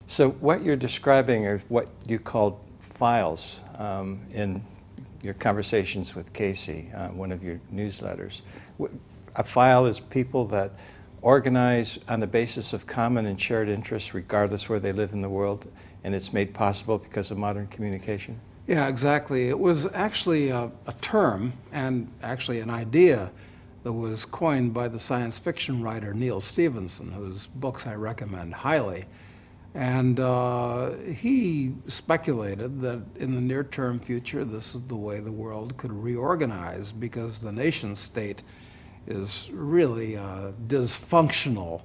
So what you're describing are what you called files in your conversations with Casey, one of your newsletters. A file is people that organize on the basis of common and shared interests regardless where they live in the world, and it's made possible because of modern communication? Yeah, exactly. It was actually a term and actually an idea that was coined by the science fiction writer Neil Stephenson, whose books I recommend highly. And he speculated that in the near-term future, this is the way the world could reorganize, because the nation state is really a dysfunctional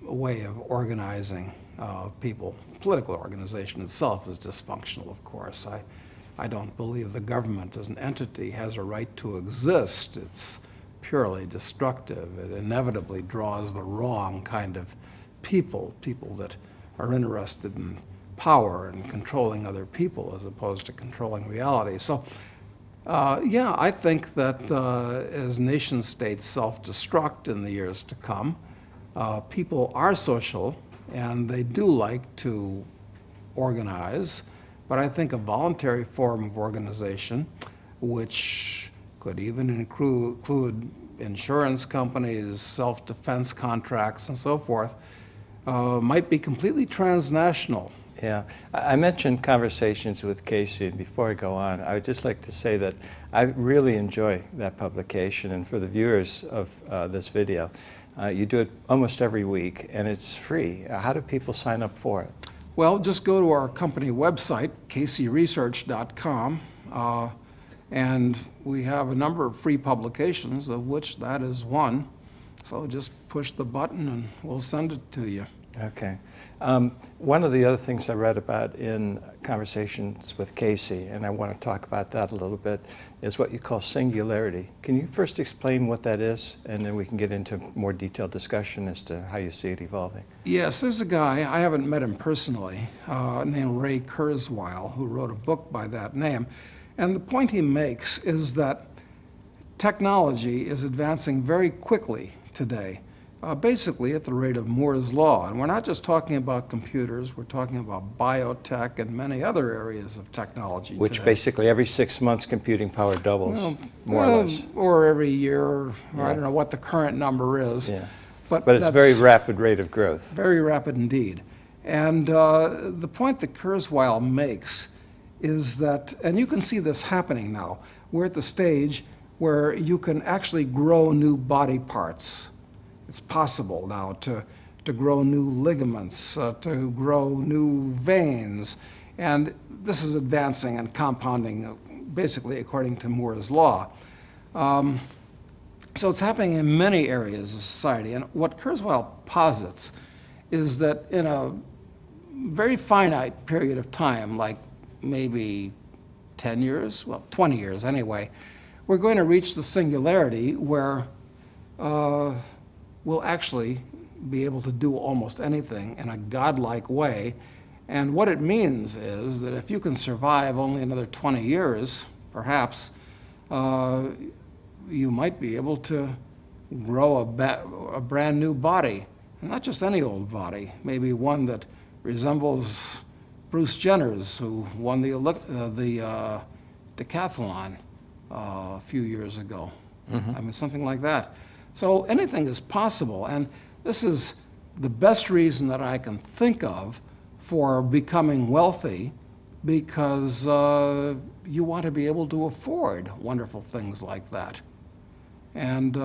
way of organizing people. Political organization itself is dysfunctional, of course. I don't believe the government as an entity has a right to exist. It's purely destructive. It inevitably draws the wrong kind of people that are interested in power and controlling other people as opposed to controlling reality. So yeah, I think that as nation states self-destruct in the years to come, people are social and they do like to organize, but I think a voluntary form of organization, which could even include insurance companies, self-defense contracts, and so forth, might be completely transnational. Yeah, I mentioned conversations with Casey, and before I go on, I would just like to say that I really enjoy that publication, and for the viewers of this video, you do it almost every week, and it's free. How do people sign up for it? Well, just go to our company website, caseyresearch.com, and we have a number of free publications, of which that is one. So just push the button and we'll send it to you. Okay. One of the other things I read about in conversations with Casey, and I want to talk about that a little bit, is what you call singularity. Can you first explain what that is, and then we can get into more detailed discussion as to how you see it evolving? Yes, there's a guy, I haven't met him personally, named Ray Kurzweil, who wrote a book by that name. And the point he makes is that technology is advancing very quickly today. Basically at the rate of Moore's Law. And we're not just talking about computers, we're talking about biotech and many other areas of technology Which today. Basically every 6 months computing power doubles, more or less. Or every year, or I don't know what the current number is. Yeah. But it's a very rapid rate of growth. Very rapid indeed. And the point that Kurzweil makes is that, and you can see this happening now, we're at the stage where you can actually grow new body parts. It's possible now to grow new ligaments, to grow new veins, and this is advancing and compounding basically according to Moore's Law. So it's happening in many areas of society, and what Kurzweil posits is that in a very finite period of time, like maybe 10 years, well, 20 years anyway, we're going to reach the singularity where we'll actually be able to do almost anything in a godlike way. And what it means is that if you can survive only another 20 years, perhaps, you might be able to grow a brand new body. And not just any old body, maybe one that resembles Bruce Jenner's, who won the decathlon a few years ago. I mean, something like that. So anything is possible, and this is the best reason that I can think of for becoming wealthy, because you want to be able to afford wonderful things like that. And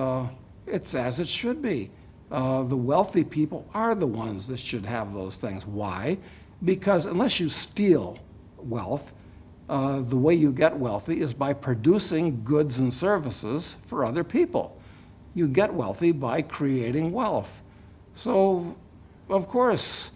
it's as it should be. The wealthy people are the ones that should have those things. Why? Because unless you steal wealth, the way you get wealthy is by producing goods and services for other people. You get wealthy by creating wealth. So, of course,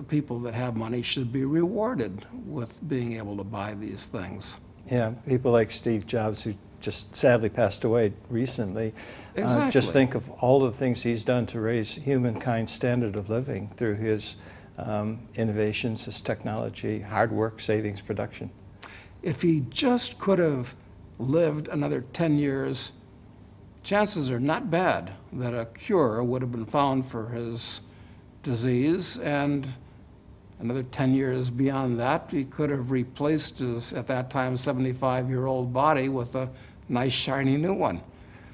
people that have money should be rewarded with being able to buy these things. Yeah, people like Steve Jobs, who just sadly passed away recently. Exactly. Just think of all the things he's done to raise humankind's standard of living through his innovations, his technology, hard work, savings, production. If he just could have lived another 10 years, chances are not bad that a cure would have been found for his disease, and another 10 years beyond that, he could have replaced his, at that time, 75-year-old body with a nice, shiny new one.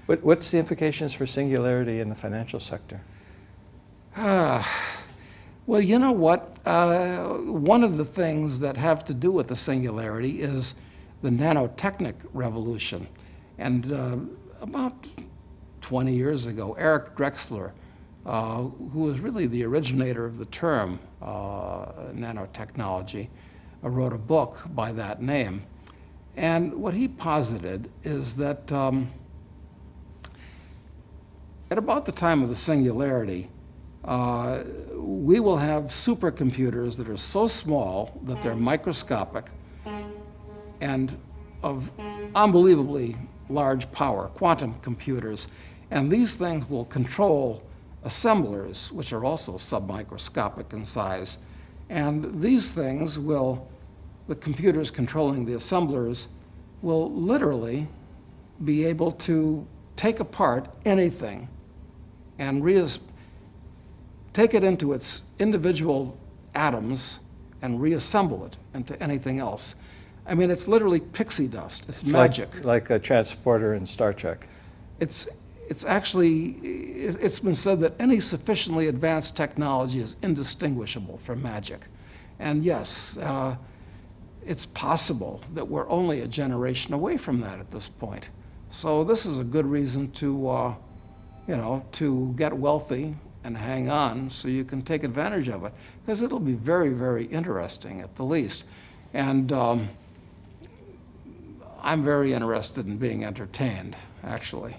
What's the implications for singularity in the financial sector? Well, you know what? One of the things that have to do with the singularity is the nanotechnic revolution. And about 20 years ago, Eric Drexler, who was really the originator of the term nanotechnology, wrote a book by that name. And what he posited is that at about the time of the singularity, we will have supercomputers that are so small that they're microscopic and of unbelievably large power, quantum computers. And these things will control assemblers, which are also submicroscopic in size. And these things will, the computers controlling the assemblers, will literally be able to take apart anything and take it into its individual atoms and reassemble it into anything else. I mean, it's literally pixie dust. It's magic. Like a transporter in Star Trek. It's actually, it's been said that any sufficiently advanced technology is indistinguishable from magic. And yes, it's possible that we're only a generation away from that at this point. So this is a good reason to, to get wealthy and hang on so you can take advantage of it, because it'll be very, very interesting at the least. And I'm very interested in being entertained, actually.